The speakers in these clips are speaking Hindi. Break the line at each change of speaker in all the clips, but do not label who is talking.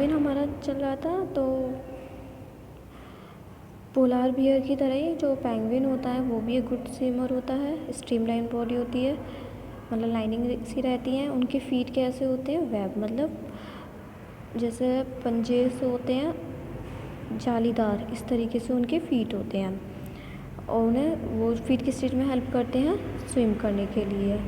पेंगुइन हमारा चल रहा था, तो पोलार बियर की तरह ही जो पेंगुइन होता है वो भी एक गुड स्विमर होता है। स्ट्रीमलाइन बॉडी होती है, मतलब लाइनिंग सी रहती हैं। उनके फीट कैसे होते हैं, वेब, मतलब जैसे पंजे से होते हैं जालीदार, इस तरीके से उनके फीट होते हैं और उन्हें वो फीट किस चीज़ में हेल्प करते हैं, स्विम करने के लिए।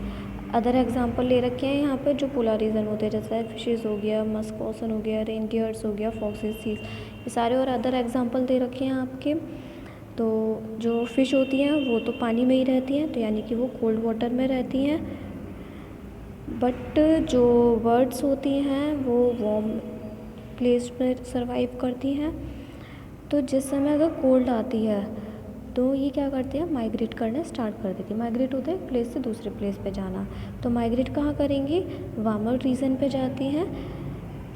अदर एग्जांपल ले रखे हैं यहाँ पे जो पोलर रीजन होते हैं, जैसे फिशेस हो गया, मस्क ऑसन हो गया, रेनडियर्स हो गया, फॉक्सेस, सील्स, ये सारे और अदर एग्जांपल दे रखे हैं आपके। तो जो फ़िश होती हैं वो तो पानी में ही रहती हैं, तो यानी कि वो कोल्ड वाटर में रहती हैं। बट जो बर्ड्स होती हैं वो वार्म प्लेस पर सर्वाइव करती हैं। तो जिस समय अगर कोल्ड आती है तो ये क्या करते हैं, माइग्रेट करना स्टार्ट कर देती है। माइग्रेट होता है एक प्लेस से दूसरे प्लेस पे जाना। तो माइग्रेट कहाँ करेंगी, वार्मर रीजन पे जाती हैं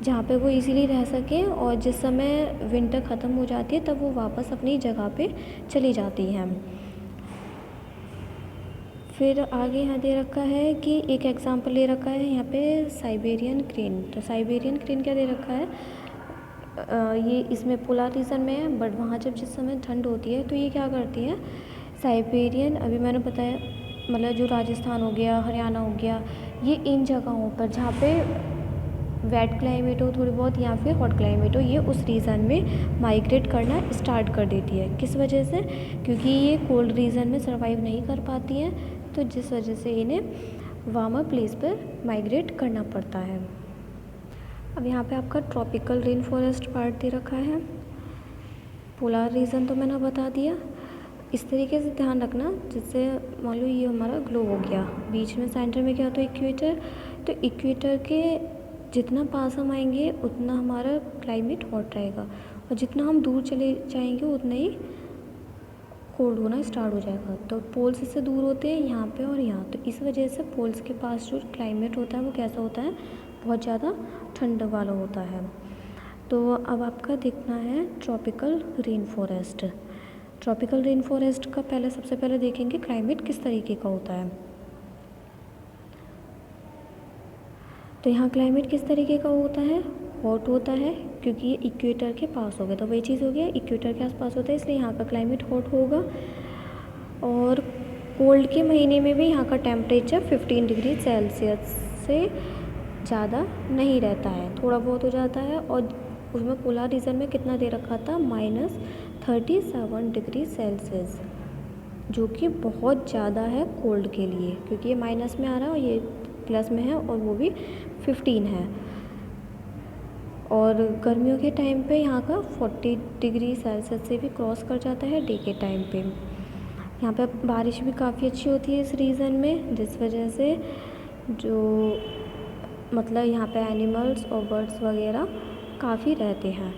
जहाँ पे वो इजीली रह सकें, और जिस समय विंटर ख़त्म हो जाती है तब वो वापस अपनी जगह पे चली जाती हैं। फिर आगे यहाँ दे रखा है कि एक एग्जांपल ले रखा है यहाँ पे साइबेरियन क्रेन। तो साइबेरियन क्रेन क्या दे रखा है, ये इसमें पोलर रीजन में है, बट वहाँ जब जिस समय ठंड होती है तो ये क्या करती है, साइबेरियन, अभी मैंने बताया मतलब जो राजस्थान हो गया, हरियाणा हो गया, ये इन जगहों पर जहाँ पे वेट क्लाइमेट हो थोड़ी बहुत या फिर हॉट क्लाइमेट हो, ये उस रीजन में माइग्रेट करना स्टार्ट कर देती है। किस वजह से, क्योंकि ये कोल्ड रीजन में सर्वाइव नहीं कर पाती हैं, तो जिस वजह से इन्हें वार्मर प्लेस पर माइग्रेट करना पड़ता है। अब यहाँ पे आपका ट्रॉपिकल रेन फॉरेस्ट पार्ट दे रखा है। पोलर रीजन तो मैंने बता दिया। इस तरीके से ध्यान रखना, जिससे मान लो ये हमारा ग्लोब हो गया, बीच में सेंटर में क्या होता है, इक्वेटर। तो इक्वेटर के जितना पास हम आएंगे उतना हमारा क्लाइमेट हॉट रहेगा, और जितना हम दूर चले जाएंगे उतना ही कोल्ड होना स्टार्ट हो जाएगा। तो पोल्स इससे दूर होते हैं यहाँ पे और यहाँ, तो इस वजह से पोल्स के पास जो क्लाइमेट होता है वो कैसा होता है, बहुत ज़्यादा ठंड वाला होता है। तो अब आपका देखना है tropical rain forest. Tropical rain forest का सबसे पहले देखेंगे क्लाइमेट किस तरीके का होता है। तो यहाँ क्लाइमेट किस तरीके का होता है, हॉट होता है, क्योंकि ये इक्वेटर के पास हो गया, तो वही चीज़ हो गया, इक्वेटर के आसपास होता है इसलिए यहाँ का क्लाइमेट हॉट होगा। और कोल्ड के महीने में भी यहाँ का टेम्परेचर 15 डिग्री सेल्सियस से ज़्यादा नहीं रहता है, थोड़ा बहुत हो जाता है। और उसमें पोलर रीजन में कितना दे रखा था, -37 डिग्री सेल्सियस, जो कि बहुत ज़्यादा है कोल्ड के लिए, क्योंकि ये माइनस में आ रहा है और ये प्लस में है, और वो भी 15 है। और गर्मियों के टाइम पे यहाँ का 40 डिग्री सेल्सियस से भी क्रॉस कर जाता है डे के टाइम पे। यहाँ पे बारिश भी काफ़ी अच्छी होती है इस रीज़न में, जिस वजह से जो मतलब यहाँ पे एनिमल्स और बर्ड्स वगैरह काफ़ी रहते हैं।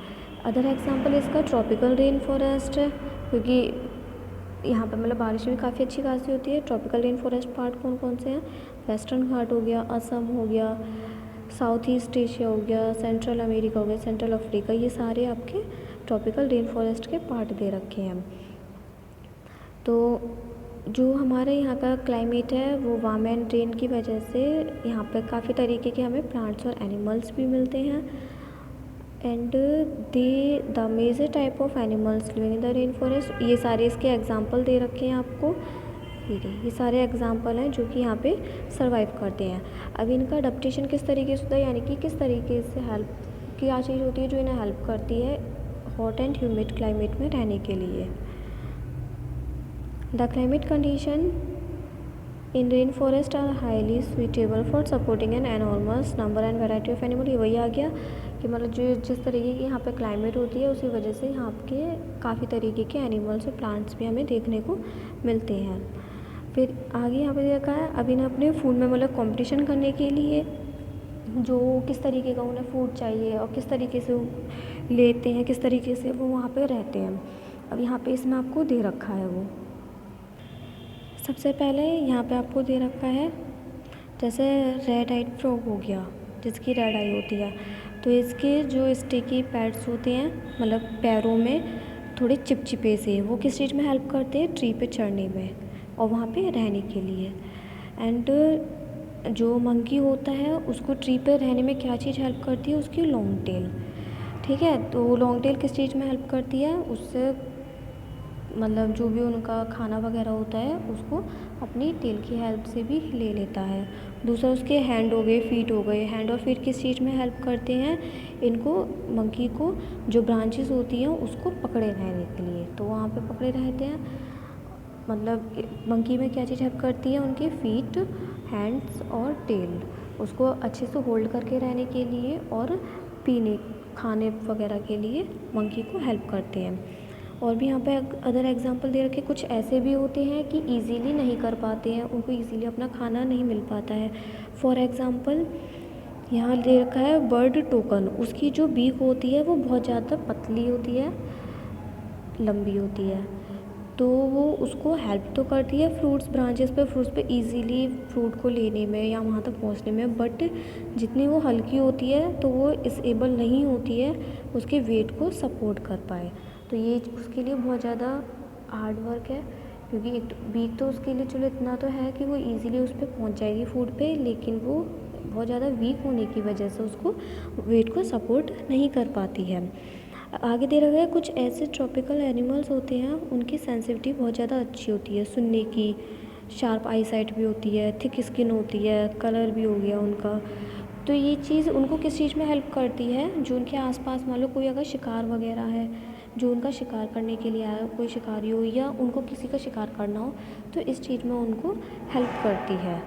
अदर एग्जांपल इसका ट्रॉपिकल रेन फॉरेस्ट है, क्योंकि यहाँ पे मतलब बारिश भी काफ़ी अच्छी खासी होती है। ट्रॉपिकल रेन फॉरेस्ट पार्ट कौन कौन से हैं, वेस्टर्न घाट हो गया, असम हो गया, साउथ ईस्ट एशिया हो गया, सेंट्रल अमेरिका हो गया, सेंट्रल अफ्रीका, ये सारे आपके ट्रॉपिकल रेन फॉरेस्ट के पार्ट दे रखे हैं। तो जो हमारे यहाँ का क्लाइमेट है वो वार्म एंड रेन की वजह से यहाँ पर काफ़ी तरीके के हमें प्लांट्स और एनिमल्स भी मिलते हैं। And the major type of animals living in the rain forest, ये सारे इसके एग्जांपल दे रखे हैं आपको। ये सारे एग्जांपल हैं जो कि यहाँ पे सर्वाइव करते हैं। अब इनका अडेप्टेशन किस तरीके से होता है, यानी कि किस तरीके से हेल्प, क्या चीज़ होती है जो इन्हें हेल्प करती है हॉट एंड ह्यूमिड क्लाइमेट में रहने के लिए। The climate condition in rain forest are highly suitable for supporting an enormous number and variety of animal. ये वही आ गया कि मतलब जो जिस तरीके की यहाँ पे क्लाइमेट होती है उसी वजह से यहाँ के काफ़ी तरीके के एनिमल्स और प्लांट्स भी हमें देखने को मिलते हैं। फिर आगे यहाँ पे देखा है, अभी ना अपने फूड में मतलब कंपटीशन करने के लिए जो किस तरीके का उन्हें फूड चाहिए और किस तरीके से वो लेते हैं, किस तरीके से वो वहाँ पे रहते हैं। अब यहाँ पे इसमें आपको दे रखा है वो सबसे पहले यहाँ पे आपको दे रखा है, जैसे रेड आइड फ्रॉग हो गया जिसकी रेड आई होती है, तो इसके जो स्टिकी पैड्स होते हैं मतलब पैरों में थोड़े चिपचिपे से, वो किस चीज़ में हेल्प करते हैं, ट्री पे चढ़ने में और वहाँ पे रहने के लिए। एंड जो मंकी होता है उसको ट्री पे रहने में क्या चीज़ हेल्प करती है, उसकी लॉन्ग टेल। ठीक है। तो लॉन्ग टेल किस चीज़ में हेल्प करती है, उससे मतलब जो भी उनका खाना वगैरह होता है उसको अपनी टेल की हेल्प से भी ले लेता है। दूसरा उसके हैंड हो गए, फीट हो गए। हैंड और फीट किस चीज़ में हेल्प करते हैं, इनको मंकी को जो ब्रांचेस होती हैं उसको पकड़े रहने के लिए, तो वहाँ पे पकड़े रहते हैं। मतलब मंकी में क्या चीज़ हेल्प करती है, उनके फीट, हैंड्स और टेल, उसको अच्छे से होल्ड करके रहने के लिए और पीने खाने वगैरह के लिए मंकी को हेल्प करते हैं। और भी यहाँ पे अदर एग्जांपल दे रखे, कुछ ऐसे भी होते हैं कि इजीली नहीं कर पाते हैं, उनको इजीली अपना खाना नहीं मिल पाता है। फॉर एग्ज़ाम्पल यहाँ दे रखा है बर्ड टोकन, उसकी जो बीक होती है वो बहुत ज़्यादा पतली होती है, लंबी होती है, तो वो उसको हेल्प तो करती है फ्रूट्स पे इजीली फ्रूट को लेने में या वहाँ तक पहुँचने में, बट जितनी वो हल्की होती है तो वो इसेबल नहीं होती है उसके वेट को सपोर्ट कर पाए। तो ये उसके लिए बहुत ज़्यादा हार्ड वर्क है, क्योंकि एक बीक तो उसके लिए चलो इतना तो है कि वो इजीली उस पर पहुँच जाएगी फूड पे, लेकिन वो बहुत ज़्यादा वीक होने की वजह से उसको वेट को सपोर्ट नहीं कर पाती है। आगे दे रखा है कुछ ऐसे ट्रॉपिकल एनिमल्स होते हैं उनकी सेंसिटिविटी बहुत ज़्यादा अच्छी होती है सुनने की, शार्प आई साइट भी होती है, थिक स्किन होती है, कलर भी हो गया उनका। तो ये चीज़ उनको किस चीज़ में हेल्प करती है, जो उनके आसपास मान लो कोई अगर शिकार वगैरह है, जो उनका शिकार करने के लिए आया, कोई शिकारी हो या उनको किसी का शिकार करना हो, तो इस चीज़ में उनको हेल्प करती है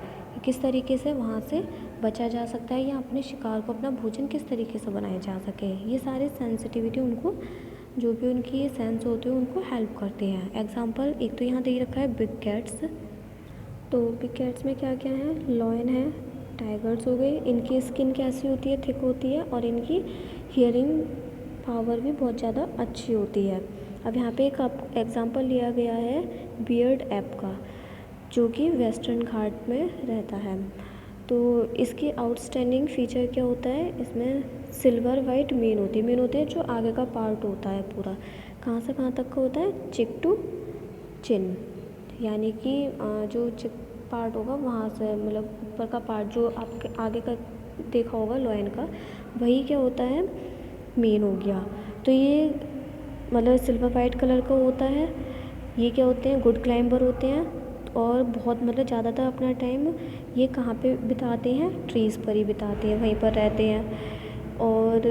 किस तरीके से वहाँ से बचा जा सकता है या अपने शिकार को अपना भोजन किस तरीके से बनाया जा सके। ये सारे सेंसिटिविटी उनको, जो भी उनकी सेंस होते हैं उनको हेल्प करते हैं। एग्जांपल एक तो यहाँ दे रखा है बिग कैट्स, तो बिग कैट्स में क्या क्या है, लॉयन है, टाइगर्स हो गए, इनकी स्किन कैसी होती है, थिक होती है, और इनकी हियरिंग पावर भी बहुत ज़्यादा अच्छी होती है। अब यहाँ पे एक एग्जांपल लिया गया है बियर्ड ऐप का, जो कि वेस्टर्न घाट में रहता है। तो इसकी आउटस्टैंडिंग फ़ीचर क्या होता है, इसमें सिल्वर वाइट मेन होते हैं, जो आगे का पार्ट होता है पूरा, कहाँ से कहाँ तक का होता है, चिक टू चिन, यानी कि जो चिक पार्ट होगा वहाँ से मतलब ऊपर का पार्ट जो आपके आगे का देखा होगा लॉयन का, वही क्या होता है, मेन हो गया। तो ये मतलब सिल्वर वाइट कलर का होता है। ये क्या होते हैं, गुड क्लाइंबर होते हैं, और बहुत मतलब ज़्यादातर अपना टाइम ये कहाँ पे बिताते हैं, ट्रीज़ पर ही बिताते हैं, वहीं पर रहते हैं और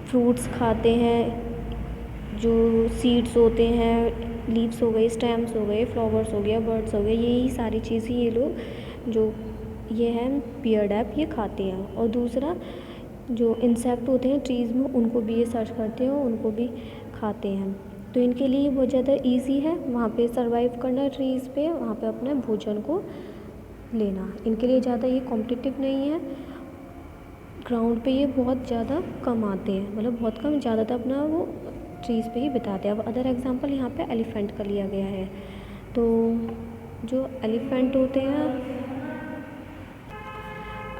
फ्रूट्स खाते हैं, जो सीड्स होते हैं, लीव्स हो गए, स्टेम्स हो गए, फ्लावर्स हो गया, बर्ड्स हो गए, यही सारी चीज़ें ये लोग जो ये है बियर्ड ऐप ये खाते हैं। और दूसरा जो इंसेक्ट होते हैं ट्रीज़ में उनको भी ये सर्च करते हैं और उनको भी खाते हैं। तो इनके लिए बहुत ज़्यादा इजी है वहाँ पे सर्वाइव करना, ट्रीज़ पे वहाँ पे अपने भोजन को लेना। इनके लिए ज़्यादा ये कॉम्पिटिटिव नहीं है, ग्राउंड पे ये बहुत ज़्यादा कम आते हैं, मतलब बहुत कम, ज़्यादातर अपना वो ट्रीज़ पे ही बिताते हैं। अब अदर एग्जांपल यहाँ पे एलिफेंट का लिया गया है। तो जो एलिफेंट होते हैं,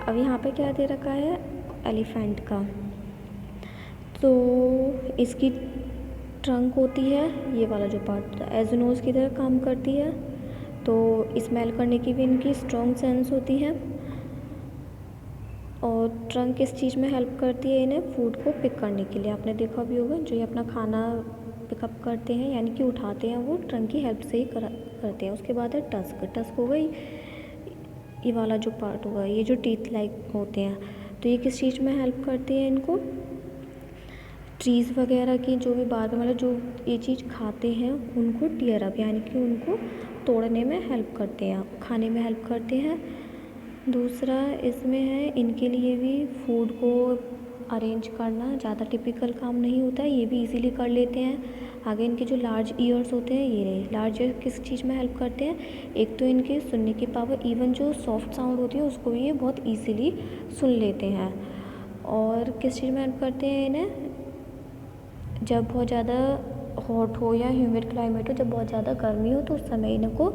अब यहाँ पे क्या दे रखा है एलिफेंट का, तो इसकी ट्रंक होती है, ये वाला जो पार्ट एजोनोज की तरह काम करती है, तो स्मेल करने की भी इनकी स्ट्रॉन्ग सेंस होती है। और ट्रंक किस चीज़ में हेल्प करती है, इन्हें फूड को पिक करने के लिए, आपने देखा भी होगा जो ये अपना खाना पिकअप करते हैं यानी कि उठाते हैं, वो ट्रंक की हेल्प से ही करते हैं। उसके बाद है टस्क हो गई, ये वाला जो पार्ट होगा, ये जो टीथ लाइक होते हैं, तो ये किस चीज़ में हेल्प करती है इनको, ट्रीज़ वगैरह की जो भी बार मतलब जो ये चीज़ खाते हैं उनको टीयर अप यानी कि उनको तोड़ने में हेल्प करते हैं, खाने में हेल्प करते हैं। दूसरा इसमें है इनके लिए भी फूड को अरेंज करना ज़्यादा टिपिकल काम नहीं होता है, ये भी इजीली कर लेते हैं। आगे इनके जो लार्ज ईयर्स होते हैं, ये रहे लार्ज ईयर किस चीज़ में हेल्प करते हैं, एक तो इनके सुनने की पावर, इवन जो सॉफ्ट साउंड होती है उसको भी ये बहुत ईजीली सुन लेते हैं। और किस चीज़ में हेल्प करते हैं इन्हें, जब बहुत ज़्यादा हॉट हो या ह्यूमिड क्लाइमेट हो, जब बहुत ज़्यादा गर्मी हो, तो उस समय इनको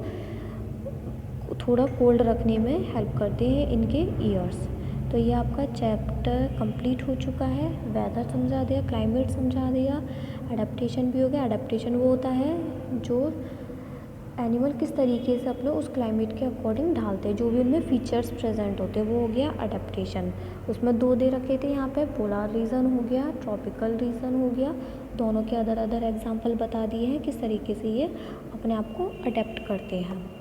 थोड़ा कोल्ड रखने में हेल्प करते हैं इनके ईयर्स। तो ये आपका चैप्टर कंप्लीट हो चुका है, वेदर समझा दिया, क्लाइमेट समझा दिया, एडेप्टेशन भी हो गया। एडेप्टेशन वो होता है जो एनिमल किस तरीके से अपने उस क्लाइमेट के अकॉर्डिंग ढालते हैं, जो भी उनमें फीचर्स प्रेजेंट होते हैं, वो हो गया अडेप्टेशन। उसमें 2 दे रखे थे यहाँ पे, पोलर रीजन हो गया, ट्रॉपिकल रीजन हो गया। दोनों के अदर अदर एग्जाम्पल बता दिए हैं किस तरीके से ये अपने आप को अडेप्ट करते हैं।